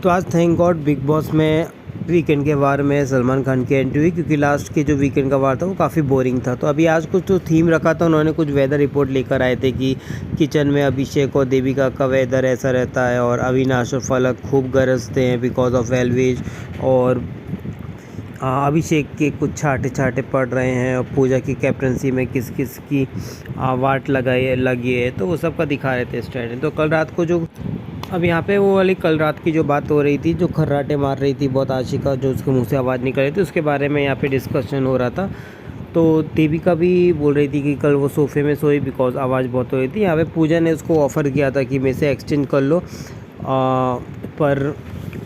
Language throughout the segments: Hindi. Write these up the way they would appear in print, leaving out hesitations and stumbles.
तो आज थैंक गॉड बिग बॉस में वीकेंड के वार में सलमान खान की एंट्री हुई, क्योंकि लास्ट के जो वीकेंड का वार था वो काफ़ी बोरिंग था। तो अभी आज कुछ जो थीम रखा था, उन्होंने कुछ वेदर रिपोर्ट लेकर आए थे कि किचन में अभिषेक और देविका का वेदर ऐसा रहता है और अविनाश और फलक खूब गरजते हैं बिकॉज ऑफ एलविश, और अभिषेक के कुछ छाटे छाटे पड़ रहे हैं और पूजा की कैप्टनसी में किस किस की वाट लगी है, तो वो सब का दिखा रहे थे स्टैंड। तो कल रात को जो अब यहाँ पे वो वाली कल रात की जो बात हो रही थी, जो खर्राटे मार रही थी बहुत आशिका, जो उसके मुंह से आवाज़ निकल रही थी, उसके बारे में यहाँ पे डिस्कशन हो रहा था। तो देविका भी बोल रही थी कि कल वो सोफे में सोई बिकॉज आवाज़ बहुत हो रही थी। यहाँ पे पूजा ने उसको ऑफ़र किया था कि मेरे से एक्सचेंज कर लो, पर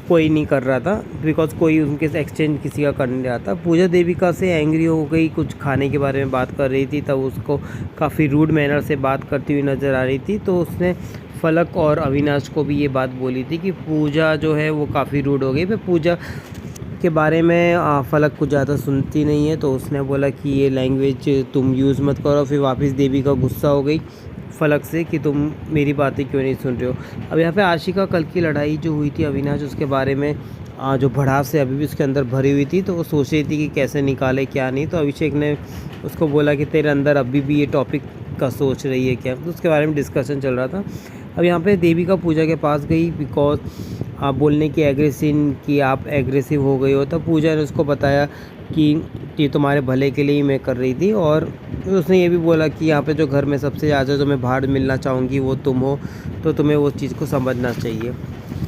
कोई नहीं कर रहा था बिकॉज कोई उनके से एक्सचेंज किसी का कर नहीं रहा था। पूजा देविका से एंग्री हो गई, कुछ खाने के बारे में बात कर रही थी, तब उसको काफ़ी रूड मैनर से बात करती हुई नज़र आ रही थी। तो उसने फलक और अविनाश को भी ये बात बोली थी कि पूजा जो है वो काफ़ी रूड हो गई। फिर पूजा के बारे में फलक कुछ ज़्यादा सुनती नहीं है, तो उसने बोला कि ये लैंग्वेज तुम यूज़ मत करो। फिर वापस देविका गुस्सा हो गई फलक से कि तुम मेरी बातें क्यों नहीं सुन रहे हो। अब यहाँ पे आशिका कल की लड़ाई जो हुई थी अविनाश, उसके बारे में जो भड़ास से अभी भी उसके अंदर भरी हुई थी, तो वो सोच रही थी कि कैसे निकाले क्या नहीं। तो अभिषेक ने उसको बोला कि तेरे अंदर अभी भी ये टॉपिक का सोच रही है क्या, तो उसके बारे में डिस्कशन चल रहा था। अब यहाँ पे देविका पूजा के पास गई बिकॉज आप बोलने की एग्रेसिव कि आप एग्रेसिव हो गई हो। तब पूजा ने उसको बताया कि ये तुम्हारे भले के लिए ही मैं कर रही थी, और उसने ये भी बोला कि यहाँ पे जो घर में सबसे ज़्यादा जो मैं भाड़ मिलना चाहूँगी वो तुम हो, तो तुम्हें वो चीज़ को समझना चाहिए।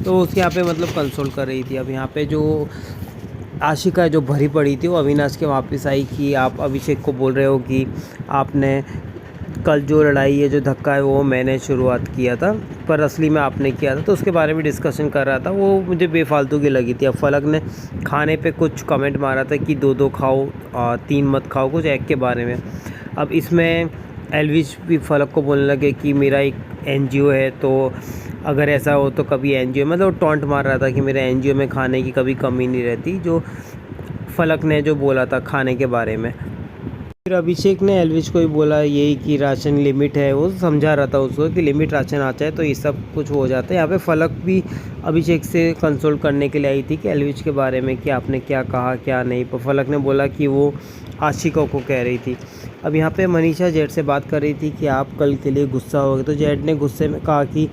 तो उसके यहाँ पे मतलब कंसोल कर रही थी। अब यहाँ पे जो आशिका जो भरी पड़ी थी वो अविनाश के वापस आई कि आप अभिषेक को बोल रहे हो कि आपने कल जो लड़ाई है जो धक्का है वो मैंने शुरुआत किया था, पर असली में आपने किया था। तो उसके बारे में डिस्कशन कर रहा था, वो मुझे बेफालतू की लगी थी। अब फलक ने खाने पे कुछ कमेंट मारा था कि 2-2 खाओ, 3 मत खाओ, कुछ एग के बारे में। अब इसमें एलविश भी फलक को बोलने लगे कि मेरा एक एनजीओ है, तो अगर ऐसा हो तो कभी एनजीओ, मतलब टॉन्ट मार रहा था कि मेरे एनजीओ में खाने की कभी कमी नहीं रहती, जो फलक ने जो बोला था खाने के बारे में। फिर अभिषेक ने एलविश को ही बोला यही कि राशन लिमिट है, वो समझा रहा था उसको कि लिमिट राशन आता है तो ये सब कुछ हो जाता है। यहाँ पे फलक भी अभिषेक से कंसोल करने के लिए आई थी कि एलविश के बारे में कि आपने क्या कहा क्या नहीं, पर फलक ने बोला कि वो आशिका को कह रही थी। अब यहाँ पे मनीषा जेड से बात कर रही थी कि आप कल के लिए गुस्सा हो गए, तो जेड ने गुस्से में कहा कि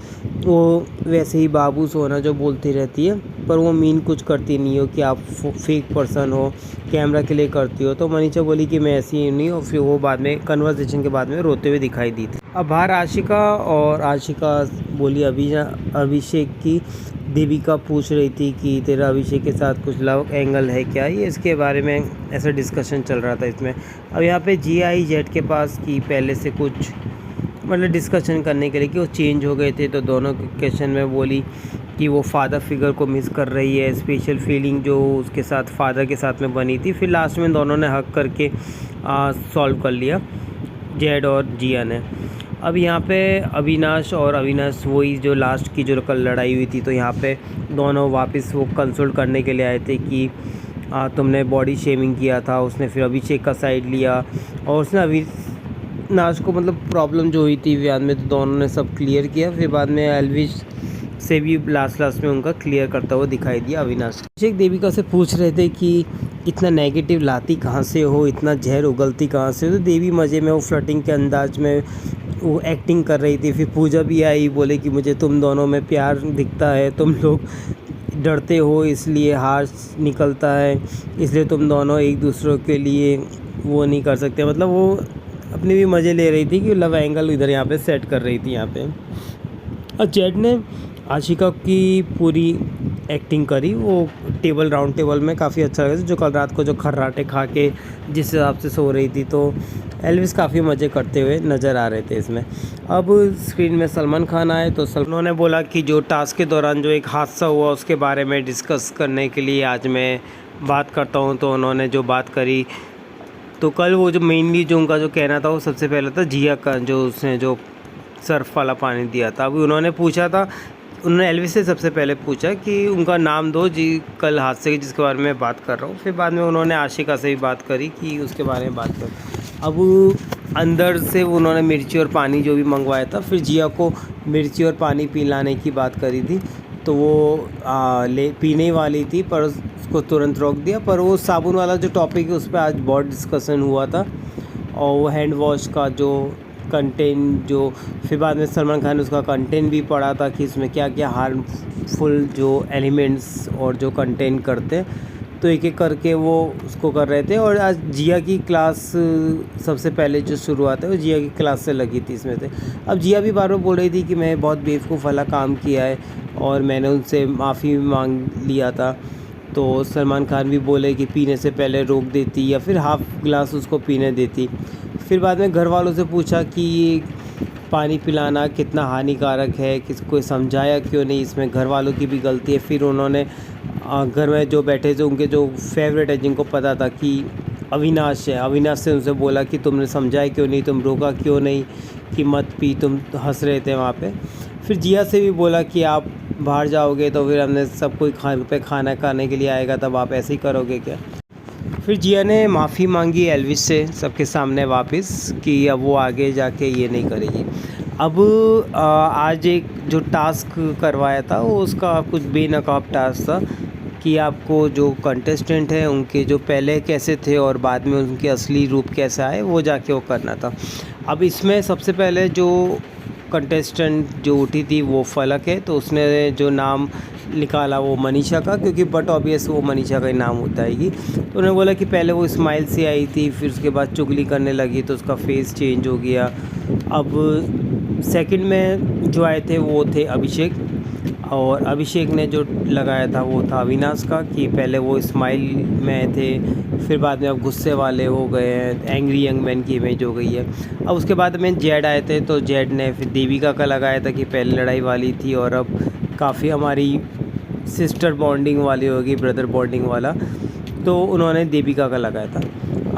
वो वैसे ही बाबू सोना जो बोलती रहती है, पर वो मीन कुछ करती नहीं हो कि आप फेक पर्सन हो, कैमरा के लिए करती हो। तो मनीषा बोली कि मैं ऐसी ही नहीं, और फिर वो बाद में कन्वर्सेशन के बाद में रोते हुए दिखाई दी थी। अब बाहर आशिका और आशिका बोली अभिषेक की देविका पूछ रही थी कि तेरा अभिषेक के साथ कुछ लव एंगल है क्या, ये इसके बारे में ऐसा डिस्कशन चल रहा था इसमें। अब यहाँ पे GI जेड के पास कि पहले से कुछ मतलब डिस्कशन करने के लिए कि वो चेंज हो गए थे, तो दोनों के क्वेश्चन में बोली कि वो फादर फिगर को मिस कर रही है, स्पेशल फीलिंग जो उसके साथ फादर के साथ में बनी थी। फिर लास्ट में दोनों ने हक करके सॉल्व कर लिया, जेड और जिया ने। अब यहाँ पे अविनाश और अविनाश वही जो लास्ट की जो कल लड़ाई हुई थी, तो यहाँ पे दोनों वापस वो कंसल्ट करने के लिए आए थे कि तुमने बॉडी शेमिंग किया था। उसने फिर अभिषेक का साइड लिया और उसने अविनाश को मतलब प्रॉब्लम जो हुई थी बाद में, तो दोनों ने सब क्लियर किया। फिर बाद में एलविश से भी लास्ट में उनका क्लियर करता हुआ दिखाई दिया अविनाश। अभिषेक देविका से पूछ रहे थे कि इतना नेगेटिव लाती कहाँ से हो, इतना जहर उगलती कहाँ से हो, तो देवी मज़े में वो फ्लर्टिंग के अंदाज में वो एक्टिंग कर रही थी। फिर पूजा भी आई, बोले कि मुझे तुम दोनों में प्यार दिखता है, तुम लोग डरते हो इसलिए हार निकलता है, इसलिए तुम दोनों एक दूसरे के लिए वो नहीं कर सकते। मतलब वो अपने भी मज़े ले रही थी कि लव एंगल इधर यहाँ पे सेट कर रही थी यहाँ पे। और जेड ने आशिका की पूरी एक्टिंग करी, वो राउंड टेबल में काफ़ी अच्छा लगा, जो कल रात को जो खर्राटे खा के जिस हिसाब से सो रही थी, तो एलविश काफ़ी मज़े करते हुए नज़र आ रहे थे इसमें। अब स्क्रीन में सलमान खान आए, तो उन्होंने बोला कि जो टास्क के दौरान जो एक हादसा हुआ उसके बारे में डिस्कस करने के लिए आज मैं बात करता हूं। तो उन्होंने जो बात करी, तो कल वो जो मेनली जो उनका जो कहना था वो सबसे पहले था जिया का, जो उसने जो सर्फ वाला पानी दिया था। अभी उन्होंने पूछा था, उन्होंने एलविश से सबसे पहले पूछा कि उनका नाम दो जी कल हादसे की जिसके बारे में मैं बात कर रहा हूँ। फिर बाद में उन्होंने आशिका से भी बात करी कि उसके बारे में बात कर। अब अंदर से उन्होंने मिर्ची और पानी जो भी मंगवाया था, फिर जिया को मिर्ची और पानी पिलाने की बात करी थी। तो वो ले पीने वाली थी पर उसको तुरंत रोक दिया। पर वो साबुन वाला जो टॉपिक है उस पर आज बहुत डिस्कशन हुआ था, और वो हैंड वॉश का जो कंटेंट जो फिर बाद में सलमान खान ने उसका कंटेंट भी पढ़ा था कि इसमें क्या क्या हार्मफुल जो एलिमेंट्स और जो कंटेंट करते हैं, तो एक एक करके वो उसको कर रहे थे। और आज जिया की क्लास सबसे पहले जो शुरुआत है वो जिया की क्लास से लगी थी इसमें से। अब जिया भी बार बार बोल रही थी कि मैं बहुत बेवकूफ़ वाला काम किया है और मैंने उनसे माफ़ी मांग लिया था। तो सलमान खान भी बोले कि पीने से पहले रोक देती या फिर हाफ़ गिलास उसको पीने देती। फिर बाद में घर वालों से पूछा कि ये पानी पिलाना कितना हानिकारक है, किसको समझाया क्यों नहीं, इसमें घर वालों की भी गलती है। फिर उन्होंने घर में जो बैठे थे उनके जो फेवरेट है जिनको पता था कि अविनाश है, अविनाश से उनसे बोला कि तुमने समझाया क्यों नहीं, तुम रोका क्यों नहीं कि मत पी, तुम हंस रहे थे वहाँ पे। फिर जिया से भी बोला कि आप बाहर जाओगे तो फिर हमने सब कोई खाना खाने के लिए आएगा, तब आप ऐसे ही करोगे क्या। फिर जिया ने माफ़ी मांगी एल्विस से सबके सामने वापस कि अब वो आगे जाके ये नहीं करेगी। अब आज एक जो टास्क करवाया था वो उसका कुछ बेनकाब टास्क था कि आपको जो कंटेस्टेंट हैं उनके जो पहले कैसे थे और बाद में उनके असली रूप कैसा है वो जाके वो करना था। अब इसमें सबसे पहले जो कंटेस्टेंट जो उठी थी वो फलक है, तो उसने जो नाम निकाला वो मनीषा का, क्योंकि बट ऑब्वियस वो मनीषा का ही नाम होता है। तो उन्होंने बोला कि पहले वो स्माइल से आई थी, फिर उसके बाद चुगली करने लगी तो उसका फेस चेंज हो गया। अब सेकंड में जो आए थे वो थे अभिषेक, और अभिषेक ने जो लगाया था वो था अविनाश का कि पहले वो स्माइल में थे, फिर बाद में अब गुस्से वाले हो गए हैं, एंग्री यंग मैन की इमेज हो गई है। अब उसके बाद में जेड आए थे, तो जेड ने फिर देविका का लगाया था कि पहले लड़ाई वाली थी और अब काफ़ी हमारी सिस्टर बॉन्डिंग वाली होगी, ब्रदर बॉन्डिंग वाला, तो उन्होंने देविका का लगाया था।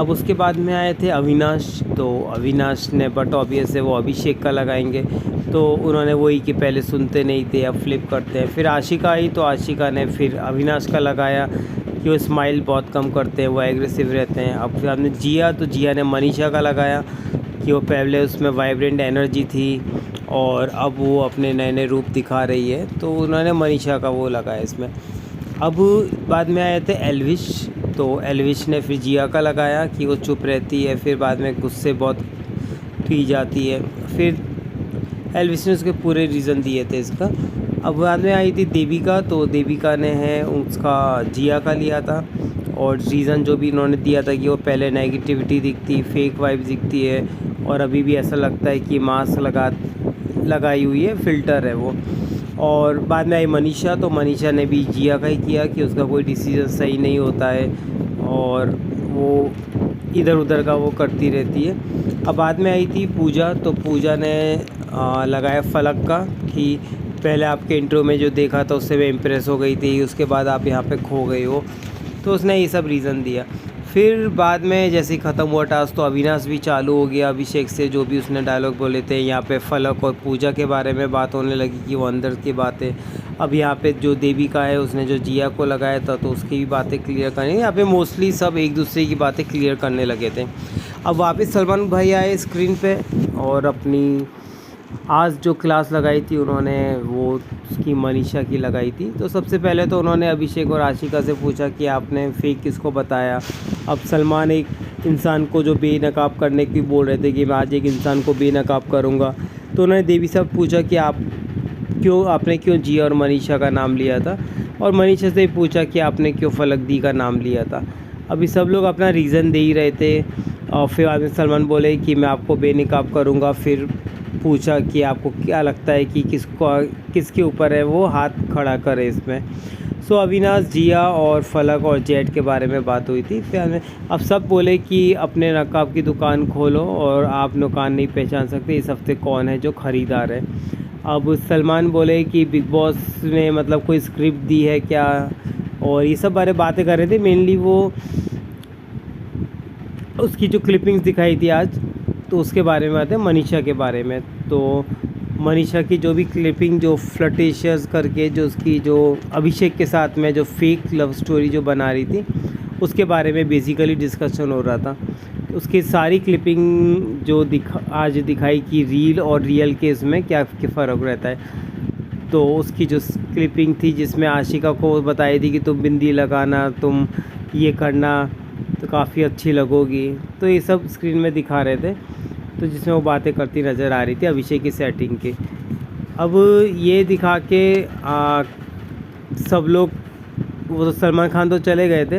अब उसके बाद में आए थे अविनाश, तो अविनाश ने बट ऑब्वियस है वो अभिषेक का लगाएंगे, तो उन्होंने वही कि पहले सुनते नहीं थे अब फ्लिप करते हैं। फिर आशिका आई, तो आशिका ने फिर अविनाश का लगाया कि वो स्माइल बहुत कम करते हैं, वो एग्रेसिव रहते हैं। अब फिर आपने जिया, तो जिया ने मनीषा का लगाया कि वो पहले उसमें वाइब्रेंट एनर्जी थी और अब वो अपने नए नए रूप दिखा रही है, तो उन्होंने मनीषा का वो लगाया इसमें। अब बाद में आए थे एल्विश, तो एल्विश ने फिर जिया का लगाया कि वो चुप रहती है, फिर बाद में गुस्से बहुत पी जाती है। फिर एल्विश ने उसके पूरे रीज़न दिए थे इसका। अब बाद में आई थी देविका, तो देविका ने है उसका जिया का लिया था, और रीज़न जो भी इन्होंने दिया था कि वो पहले नेगेटिविटी दिखती, फेक वाइब दिखती है और अभी भी ऐसा लगता है कि मास्क लगाई हुई है, फ़िल्टर है वो। और बाद में आई मनीषा, तो मनीषा ने भी जिया का ही किया कि उसका कोई डिसीजन सही नहीं होता है और वो इधर उधर का वो करती रहती है। अब बाद में आई थी पूजा, तो पूजा ने लगाया फलक का कि पहले आपके इंट्रो में जो देखा था उससे मैं इम्प्रेस हो गई थी, उसके बाद आप यहाँ पे खो गई हो, तो उसने ये सब रीज़न दिया। फिर बाद में जैसे ही ख़त्म हुआ टास्क तो अविनाश भी चालू हो गया अभिषेक से, जो भी उसने डायलॉग बोले थे यहाँ पे फलक और पूजा के बारे में बात होने लगी कि वो अंदर की बातें। अब यहाँ पे जो देविका है उसने जो जिया को लगाया था तो उसकी भी बातें क्लियर करनी, यहाँ पे मोस्टली सब एक दूसरे की बातें क्लियर करने लगे थे। अब वापस सलमान भाई आए स्क्रीन पे और अपनी आज जो क्लास लगाई थी उन्होंने वो उसकी मनीषा की लगाई थी। तो सबसे पहले तो उन्होंने अभिषेक और आशिका से पूछा कि आपने फेक किसको बताया। अब सलमान एक इंसान को जो बेनकाब करने की बोल रहे थे कि मैं आज एक इंसान को बेनकाब करूँगा, तो उन्होंने देवी से पूछा कि आपने क्यों जिया और मनीषा का नाम लिया था, और मनीषा से पूछा कि आपने क्यों फलक दी का नाम लिया था। अभी सब लोग अपना रीज़न दे ही रहे थे और फिर बाद में सलमान बोले कि मैं आपको बेनकाब करूँगा। फिर पूछा कि आपको क्या लगता है कि किसके ऊपर है वो हाथ खड़ा करे इसमें। सो अविनाश, जिया और फलक और जेड के बारे में बात हुई थी। फिर अब सब बोले कि अपने नकाब की दुकान खोलो और आप दुकान नहीं पहचान सकते इस हफ्ते कौन है जो ख़रीदार है। अब सलमान बोले कि बिग बॉस ने मतलब कोई स्क्रिप्ट दी है क्या, और ये सब बारे बातें कर रहे थे। मेनली वो उसकी जो क्लिपिंग्स दिखाई थी आज, तो उसके बारे में आते हैं मनीषा के बारे में। तो मनीषा की जो भी क्लिपिंग जो फ्लर्टेशियस करके जो उसकी जो अभिषेक के साथ में जो फेक लव स्टोरी जो बना रही थी उसके बारे में बेसिकली डिस्कशन हो रहा था। उसकी सारी क्लिपिंग जो आज दिखाई कि रील और रियल केस में क्या फ़र्क रहता है। तो उसकी जो क्लिपिंग थी जिसमें आशिका को बताई थी कि तुम बिंदी लगाना, तुम ये करना तो काफ़ी अच्छी लगोगी, तो ये सब स्क्रीन में दिखा रहे थे, तो जिसमें वो बातें करती नज़र आ रही थी अभिषेक की सेटिंग की। अब ये दिखा के सब लोग, वो तो सलमान खान तो चले गए थे,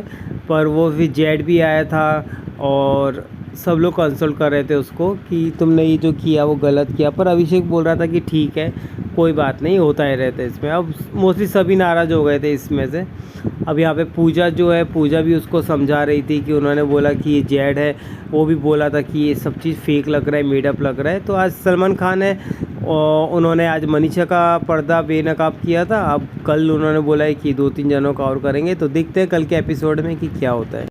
पर वो फिर जेड भी आया था और सब लोग कंसोल कर रहे थे उसको कि तुमने ये जो किया वो गलत किया, पर अभिषेक बोल रहा था कि ठीक है कोई बात नहीं, होता ही रहता है इसमें। अब मोस्टली सभी नाराज़ हो गए थे इसमें से। अब यहाँ पे पूजा जो है, पूजा भी उसको समझा रही थी कि उन्होंने बोला कि ये जेड है, वो भी बोला था कि ये सब चीज़ फेक लग रहा है, मेडअप लग रहा है। तो आज सलमान खान है और उन्होंने आज मनीषा का पर्दा बेनकाब किया था, अब कल उन्होंने बोला है कि 2-3 जनों का और करेंगे, तो देखते हैं कल के एपिसोड में कि क्या होता है।